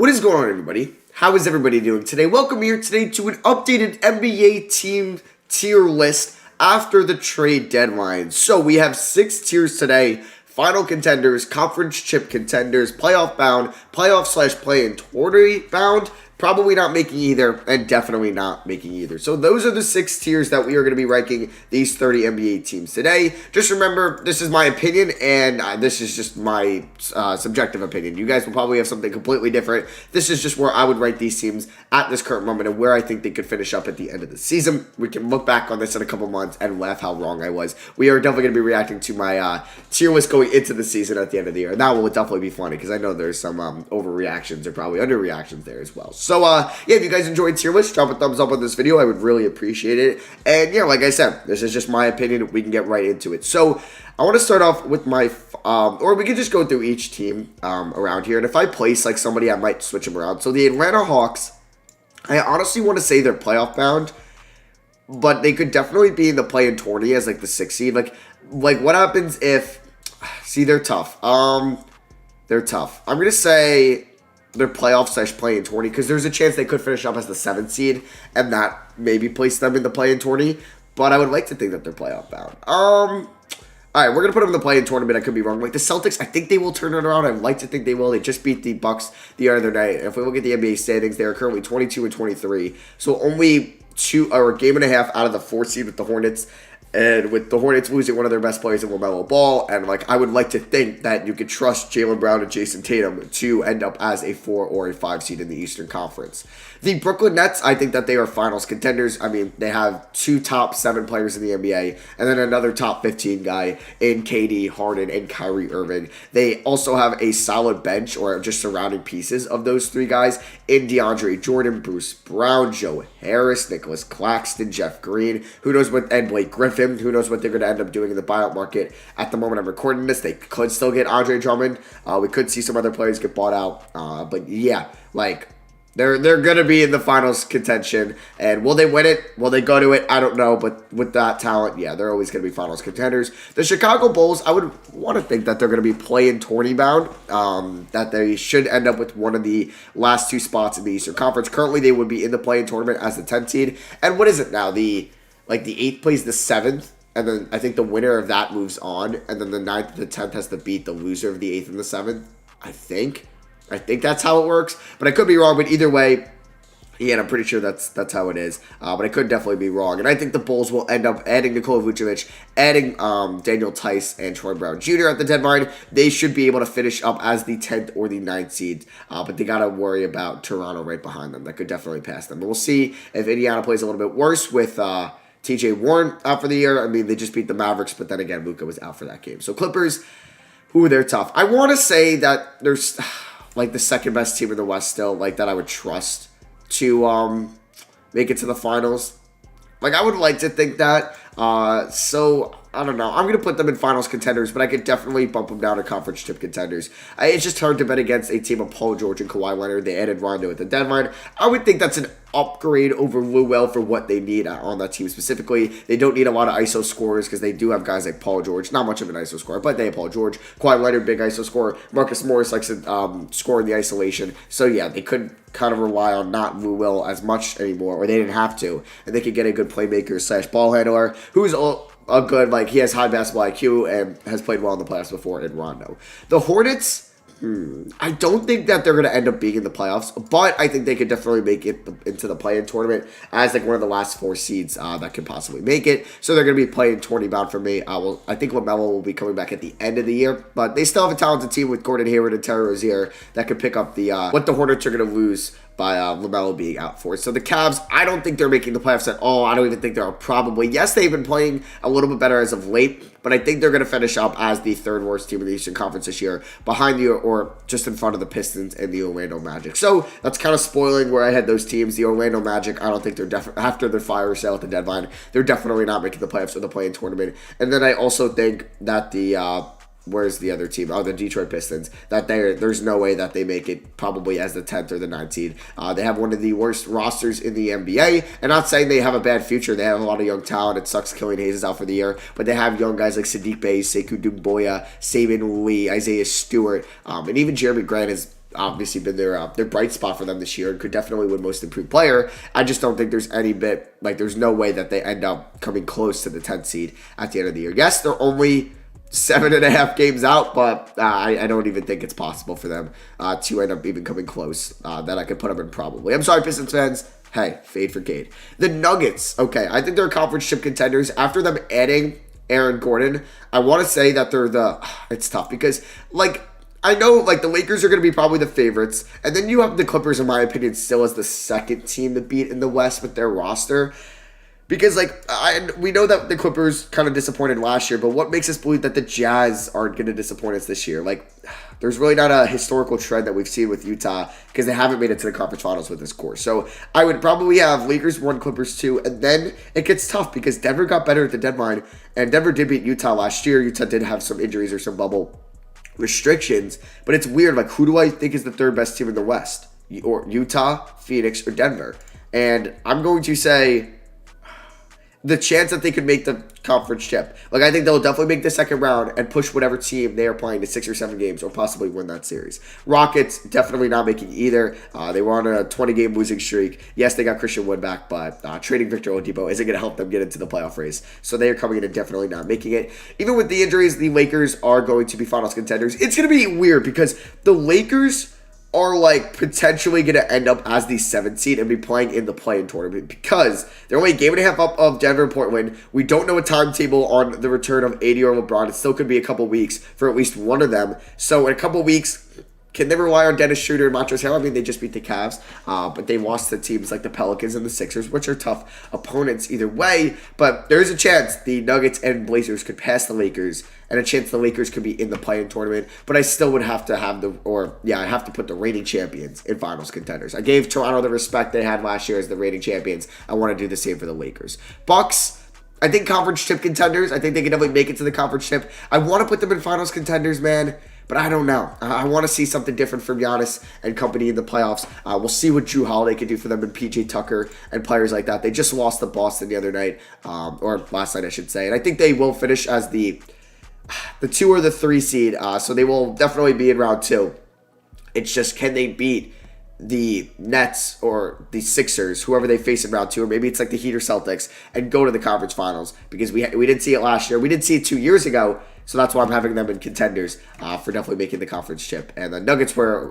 What is going on, everybody? How is everybody doing today? Welcome here today to an updated NBA team tier list after the trade deadline. So we have 6 tiers today. Final contenders, conference chip contenders, playoff bound, playoff/play-in tournament bound, probably not making either, and definitely not making either. So those are the 6 tiers that we are going to be ranking these 30 NBA teams today. Just remember, this is my opinion, and this is just my subjective opinion. You guys will probably have something completely different. This is just where I would rank these teams at this current moment and where I think they could finish up at the end of the season. We can look back on this in a couple months and laugh how wrong I was. We are definitely going to be reacting to my tier list going into the season at the end of the year. And that will definitely be funny because I know there's some overreactions or probably underreactions there as well. So, yeah, if you guys enjoyed tier list, drop a thumbs up on this video. I would really appreciate it. And, yeah, like I said, this is just my opinion. We can get right into it. So, I want to start off with my, or we could just go through each team around here. And if I place, like, somebody, I might switch them around. So, the Atlanta Hawks, I honestly want to say they're playoff bound. But they could definitely be in the play-in tourney as, like, the 6th seed. Like, what happens if... See, they're tough. They're tough. I'm going to say they're playoff/play-in tourney because there's a chance they could finish up as the 7th seed and that maybe place them in the play-in tourney. But I would like to think that they're playoff bound. All right, we're going to put them in the play-in tournament. I could be wrong. Like the Celtics, I think they will turn it around. I'd like to think they will. They just beat the Bucks the other night. If we look at the NBA standings, they are currently 22-23. So only a game and a half out of the 4th seed with the Hornets. And with the Hornets losing one of their best players in LaMelo Ball, and like I would like to think that you could trust Jaylen Brown and Jason Tatum to end up as a 4 or a 5 seed in the Eastern Conference. The Brooklyn Nets, I think that they are finals contenders. I mean, they have 2 top 7 players in the NBA, and then another top 15 guy in KD, Harden, and Kyrie Irving. They also have a solid bench, or just surrounding pieces of those 3 guys, in DeAndre Jordan, Bruce Brown, Joe Harris, Nicholas Claxton, Jeff Green, and Blake Griffin. Who knows what they're going to end up doing in the buyout market. At the moment I'm recording this, they could still get Andre Drummond. We could see some other players get bought out. But yeah, like they're going to be in the finals contention. And will they win it? Will they go to it? I don't know. But with that talent, yeah, they're always going to be finals contenders. The Chicago Bulls, I would want to think that they're going to be play-in tourney bound. That they should end up with one of the last 2 spots in the Eastern Conference. Currently, they would be in the play-in tournament as the 10th seed. And what is it now? The 8th plays the 7th, and then I think the winner of that moves on, and then the 9th and the 10th has to beat the loser of the 8th and the 7th, I think that's how it works, but I could be wrong, but either way, yeah, I'm pretty sure that's how it is, but I could definitely be wrong, and I think the Bulls will end up adding Nikola Vucevic, adding Daniel Tice and Troy Brown Jr. at the deadline. They should be able to finish up as the 10th or the 9th seed, but they got to worry about Toronto right behind them. That could definitely pass them, but we'll see if Indiana plays a little bit worse with TJ Warren out for the year. I mean, they just beat the Mavericks, but then again, Luka was out for that game. So Clippers, they're tough. I want to say that there's like the second best team in the West still, like that I would trust to make it to the finals. Like I would like to think that. So I don't know. I'm going to put them in finals contenders, but I could definitely bump them down to conference chip contenders. It's just hard to bet against a team of Paul George and Kawhi Leonard. They added Rondo at the deadline. I would think that's an upgrade over Lou Will for what they need on that team specifically. They don't need a lot of ISO scorers because they do have guys like Paul George. Not much of an ISO scorer, but they have Paul George. Kawhi Leonard, big ISO scorer. Marcus Morris likes to score in the isolation. So yeah, they could kind of rely on not Lou Will as much anymore, or they didn't have to. And they could get a good playmaker/ball handler who's a good, like, he has high basketball IQ and has played well in the playoffs before in Rondo. The Hornets, I don't think that they're going to end up being in the playoffs, but I think they could definitely make it into the play-in tournament as, like, one of the last 4 seeds that could possibly make it. So they're going to be play-in tourney bound for me. I think LaMelo will be coming back at the end of the year, but they still have a talented team with Gordon Hayward and Terry Rozier that could pick up the what the Hornets are going to lose by LaMelo being out for it. So the Cavs, I don't think they're making the playoffs at all. I don't even think they're probably. Yes, they've been playing a little bit better as of late, but I think they're going to finish up as the 3rd worst team in the Eastern Conference this year, behind the or just in front of the Pistons and the Orlando Magic. So that's kind of spoiling where I had those teams. The Orlando Magic, I don't think they're after their fire sale at the deadline, they're definitely not making the playoffs or the play-in tournament. And then I also think that the where's the other team? Oh, the Detroit Pistons. That there's no way that they make it probably as the 10th or the 9th seed. They have one of the worst rosters in the NBA. And not saying they have a bad future. They have a lot of young talent. It sucks Killian Hayes is out for the year. But they have young guys like Sadiq Bey, Sekou Doumbouya, Saban Lee, Isaiah Stewart, and even Jeremy Grant is obviously been their bright spot for them this year and could definitely win Most Improved Player. I just don't think there's there's no way that they end up coming close to the 10th seed at the end of the year. Yes, they're only 7.5 games out, but I don't even think it's possible for them to end up even coming close. That I could put them in probably. I'm sorry, Pistons fans. Hey, fade for Cade. The Nuggets, okay, I think they're conference chip contenders. After them adding Aaron Gordon, I want to say that it's tough because, I know, the Lakers are going to be probably the favorites, and then you have the Clippers, in my opinion, still as the second team to beat in the West with their roster. Because, we know that the Clippers kind of disappointed last year, but what makes us believe that the Jazz aren't going to disappoint us this year? There's really not a historical trend that we've seen with Utah because they haven't made it to the conference finals with this core. So I would probably have Lakers 1, Clippers 2, and then it gets tough because Denver got better at the deadline, and Denver did beat Utah last year. Utah did have some injuries or some bubble restrictions, but it's weird. Who do I think is the third best team in the West? Or Utah, Phoenix, or Denver? And I'm going to say the chance that they could make the conference chip. I think they'll definitely make the second round and push whatever team they are playing to 6 or 7 games or possibly win that series. Rockets, definitely not making either. They were on a 20-game losing streak. Yes, they got Christian Wood back, but trading Victor Oladipo isn't going to help them get into the playoff race. So they are coming in and definitely not making it. Even with the injuries, the Lakers are going to be finals contenders. It's going to be weird because the Lakers are potentially going to end up as the 7th seed and be playing in the play-in tournament because they're only a game and a half up of Denver and Portland. We don't know a timetable on the return of AD or LeBron. It still could be a couple weeks for at least one of them. So in a couple weeks, can they rely on Dennis Schroeder and Montrezl Harrell? I mean, they just beat the Cavs, but they lost to teams like the Pelicans and the Sixers, which are tough opponents either way. But there is a chance the Nuggets and Blazers could pass the Lakers, and a chance the Lakers could be in the play-in tournament. But I still would have to have I have to put the reigning champions in finals contenders. I gave Toronto the respect they had last year as the reigning champions. I want to do the same for the Lakers. Bucks, I think conference chip contenders. I think they can definitely make it to the conference chip. I want to put them in finals contenders, man. But I don't know. I want to see something different from Giannis and company in the playoffs. We'll see what Drew Holiday can do for them and PJ Tucker and players like that. They just lost to Boston the other night, or last night I should say. And I think they will finish as the 2 or the 3 seed. So they will definitely be in round 2. It's just, can they beat the Nets or the Sixers, whoever they face in round 2, or maybe it's the Heat or Celtics, and go to the conference finals? Because we didn't see it last year. We didn't see it 2 years ago. So that's why I'm having them in contenders for definitely making the conference chip. And the Nuggets were,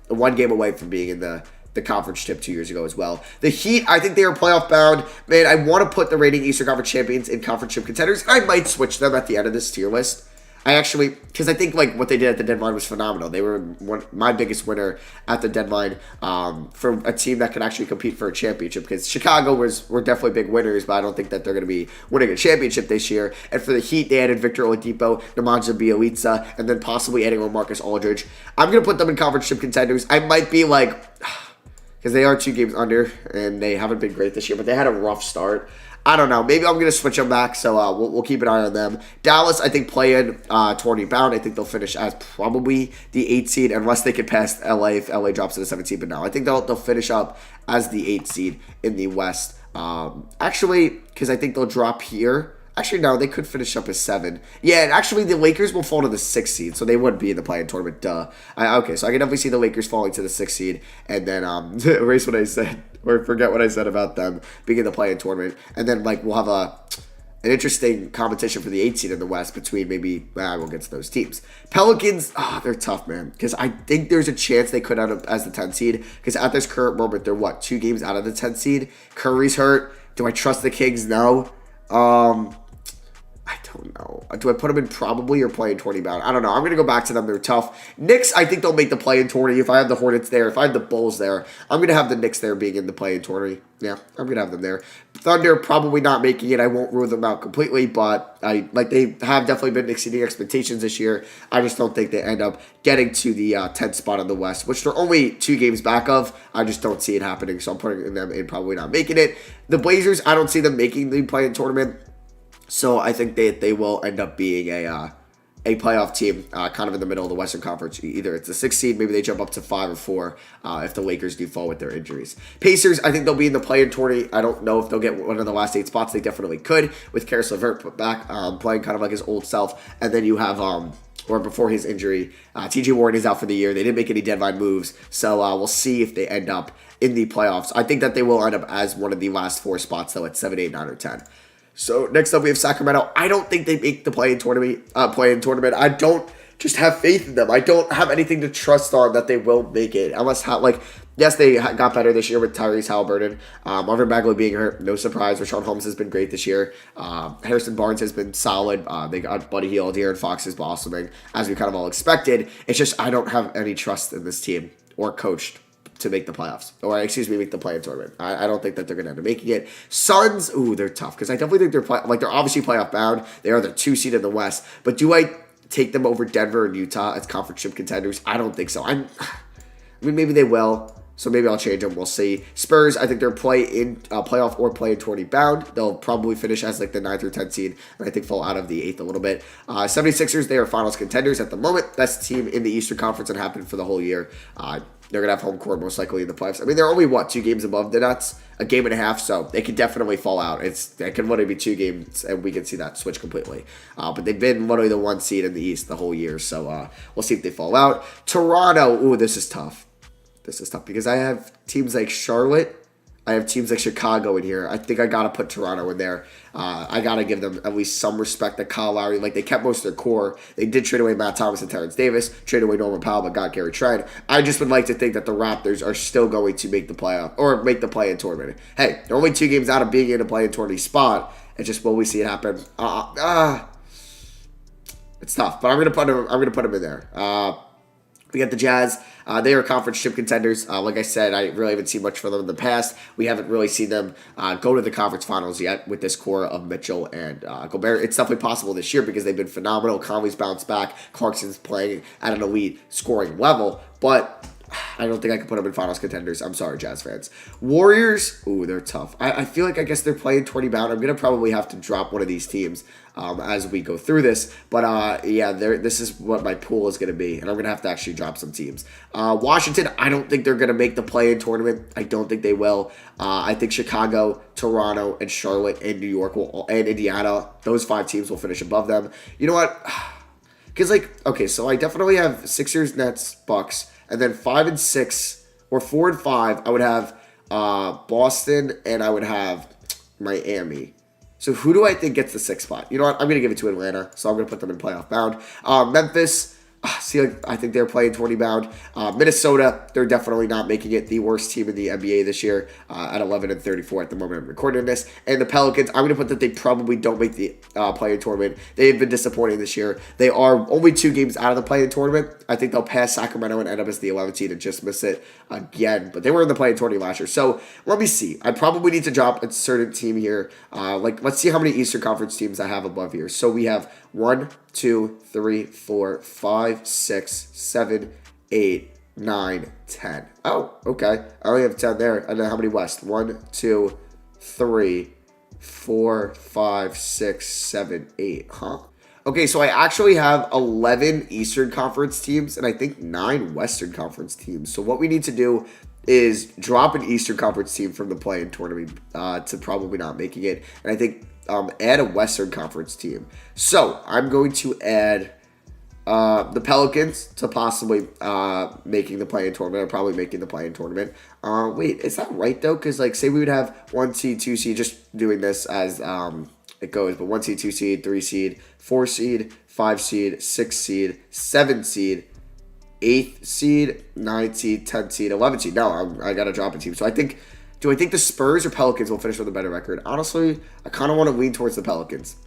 1 game away from being in the conference chip 2 years ago as well. The Heat, I think they are playoff bound. Man, I want to put the reigning Eastern Conference champions in conference chip contenders. I might switch them at the end of this tier list. Because I think what they did at the deadline was phenomenal. They were my biggest winner at the deadline for a team that can actually compete for a championship. Because Chicago were definitely big winners, but I don't think that they're going to be winning a championship this year. And for the Heat, they added Victor Oladipo, Nemanja Bjelica, and then possibly adding LaMarcus Aldridge. I'm going to put them in conference chip contenders. I might be because they are 2 games under, and they haven't been great this year, but they had a rough start. I don't know. Maybe I'm going to switch them back, so we'll keep an eye on them. Dallas, I think, play-in tourney bound. I think they'll finish as probably the 8th seed, unless they can pass LA if LA drops to the 7th seed. But no, I think they'll finish up as the 8th seed in the West. Actually, because I think they'll drop here. Actually, no, they could finish up as 7. Yeah, and actually, the Lakers will fall to the 6th seed, so they would be in the play-in tournament. Duh. Okay, so I can definitely see the Lakers falling to the 6th seed, and then erase what I said, or forget what I said about them being in the play-in tournament. And then, we'll have an interesting competition for the 8th seed in the West between I won't get to those teams. Pelicans, they're tough, man, because I think there's a chance they could end up as the 10th seed, because at this current moment, they're 2 games out of the 10th seed. Curry's hurt. Do I trust the Kings? No. I don't know. Do I put them in probably or play in 20 bound? I don't know. I'm going to go back to them. They're tough. Knicks, I think they'll make the play in 20. If I have the Hornets there, if I have the Bulls there, I'm going to have the Knicks there being in the play in 20. Yeah, I'm going to have them there. Thunder, probably not making it. I won't rule them out completely, but they have definitely been exceeding expectations this year. I just don't think they end up getting to the 10th spot in the West, which they're only 2 games back of. I just don't see it happening, so I'm putting them in probably not making it. The Blazers, I don't see them making the play in tournament. So I think they will end up being a playoff team, kind of in the middle of the Western Conference. Either it's the 6th seed, maybe they jump up to 5 or 4 if the Lakers do fall with their injuries. Pacers, I think they'll be in the play-in tourney. I don't know if they'll get one of the last 8 spots. They definitely could with Karis LeVert put back, playing kind of like his old self. And then you have or before his injury. TJ Warren is out for the year. They didn't make any deadline moves, so we'll see if they end up in the playoffs. I think that they will end up as one of the last 4 spots, though, at 7, 8, 9, or 10. So next up we have Sacramento. I don't think they make the play-in tournament. I don't just have faith in them. I don't have anything to trust on that they will make it. Unless, yes, they got better this year with Tyrese Halliburton. Marvin Bagley being hurt, no surprise. Rashawn Holmes has been great this year. Harrison Barnes has been solid. They got Buddy Hield here, and Fox is blossoming, as we kind of all expected. It's just I don't have any trust in this team or coached to make the playoffs. Or, make the play-in tournament. I don't think that they're going to end up making it. Suns, they're tough, because I definitely think they're obviously playoff bound. They are the 2 seed in the West. But do I take them over Denver and Utah as conference ship contenders? I don't think so. Maybe they will. So maybe I'll change them. We'll see. Spurs, I think they're playoff or play-in tourney bound. They'll probably finish as the 9th or 10th seed, and I think fall out of the 8th a little bit. 76ers, they are finals contenders at the moment. Best team in the Eastern Conference and happened for the whole year. They're going to have home court most likely in the playoffs. They're only, 2 games above the Nets? A game and a half, so they could definitely fall out. It can literally be 2 games, and we can see that switch completely. But they've been literally the 1 seed in the East the whole year, so we'll see if they fall out. Toronto, this is tough. This is tough because I have teams like Charlotte. I have teams like Chicago in here. I think I got to put Toronto in there. I got to give them at least some respect that Kyle Lowry, they kept most of their core. They did trade away Matt Thomas and Terrence Davis, trade away Norman Powell, but got Gary Trent. I just would like to think that the Raptors are still going to make the playoff or make the play-in tournament. Hey, they're only 2 games out of being in a play-in tournament spot. It's just, will we see it happen? It's tough, but I'm gonna put them in there. We got the Jazz. They are conference ship contenders. Like I said, I really haven't seen much from them in the past. We haven't really seen them go to the conference finals yet with this core of Mitchell and Gobert. It's definitely possible this year because they've been phenomenal. Conley's bounced back. Clarkson's playing at an elite scoring level. But I don't think I can put them in finals contenders. I'm sorry, Jazz fans. Warriors, they're tough. I feel like I guess they're playing 20 bound. I'm going to probably have to drop one of these teams as we go through this. But, this is what my pool is going to be. And I'm going to have to actually drop some teams. Washington, I don't think they're going to make the play-in tournament. I don't think they will. I think Chicago, Toronto, and Charlotte, and New York, and Indiana, those 5 teams will finish above them. You know what? Because, so I definitely have Sixers, Nets, Bucks. And then 5 and 6, or 4 and 5, I would have Boston, and I would have Miami. So who do I think gets the 6th spot? You know what? I'm going to give it to Atlanta, so I'm going to put them in playoff bound. Memphis, I think they're playing 20 bound. Minnesota, they're definitely not making it. The worst team in the NBA this year at 11 and 34 at the moment I'm recording this. And the Pelicans, I'm going to put that they probably don't make the play-in tournament. They've been disappointing this year. They are only 2 games out of the play-in tournament. I think they'll pass Sacramento and end up as the 11th seed and just miss it again. But they were in the play-in tournament last year. So let me see. I probably need to drop a certain team here. Let's see how many Eastern Conference teams I have above here. So we have 1, 2, 3, 4, 5, 6, 7, 8, 9, 10. Oh, okay. I only have 10 there. And then how many West? 1, 2, 3, 4, 5, 6, 7, 8. Huh? Okay, so I actually have 11 Eastern Conference teams and I think 9 Western Conference teams. So what we need to do is drop an Eastern Conference team from the play-in tournament to probably not making it. And I think add a Western Conference team. So I'm going to add the Pelicans to possibly making the play-in tournament. I'm probably making the play-in tournament. Wait, is that right though? Because say we would have 1 seed, 2 seed, just doing this as it goes, but 1 seed, 2 seed, 3 seed, 4 seed, 5 seed, 6 seed, 7 seed, 8th seed, 9th seed, 10th seed, 11th seed. No, I got to drop a team. So do I think the Spurs or Pelicans will finish with a better record? Honestly, I kind of want to lean towards the Pelicans.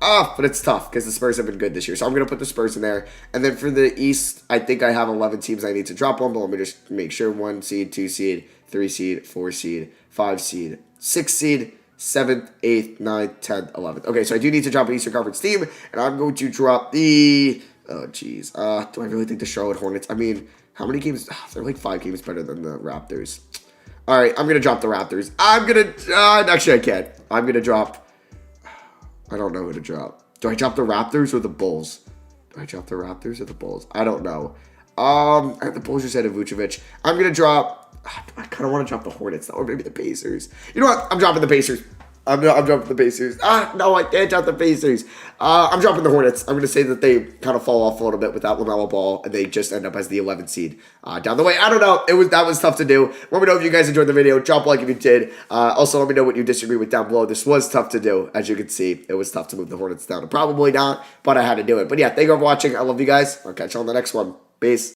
But it's tough because the Spurs have been good this year. So I'm going to put the Spurs in there. And then for the East, I think I have 11 teams I need to drop one, but let me just make sure. 1 seed, 2 seed, 3 seed, 4 seed, 5 seed, 6 seed, 7th, 8th, 9th, 10th, 11th. Okay, so I do need to drop an Eastern Conference team, and I'm going to drop the... Oh, jeez. Do I really think the Charlotte Hornets... how many games... they're 5 games better than the Raptors. All right, I'm going to drop the Raptors. Actually, I can't. I'm going to drop... I don't know who to drop. Do I drop the Raptors or the Bulls? Do I drop the Raptors or the Bulls? I don't know. The Bulls just had Vucevic. I'm going to drop... I kind of want to drop the Hornets, though, or maybe the Pacers. You know what? I'm dropping the Pacers. I'm dropping the Pacers. No, I can't drop the Pacers. I'm dropping the Hornets. I'm going to say that they kind of fall off a little bit without LaMelo Ball, and they just end up as the 11th seed down the way. I don't know. That was tough to do. Let me know if you guys enjoyed the video. Drop a like if you did. Also, let me know what you disagree with down below. This was tough to do. As you can see, it was tough to move the Hornets down. Probably not, but I had to do it. But yeah, thank you for watching. I love you guys. I'll catch you on the next one. Peace.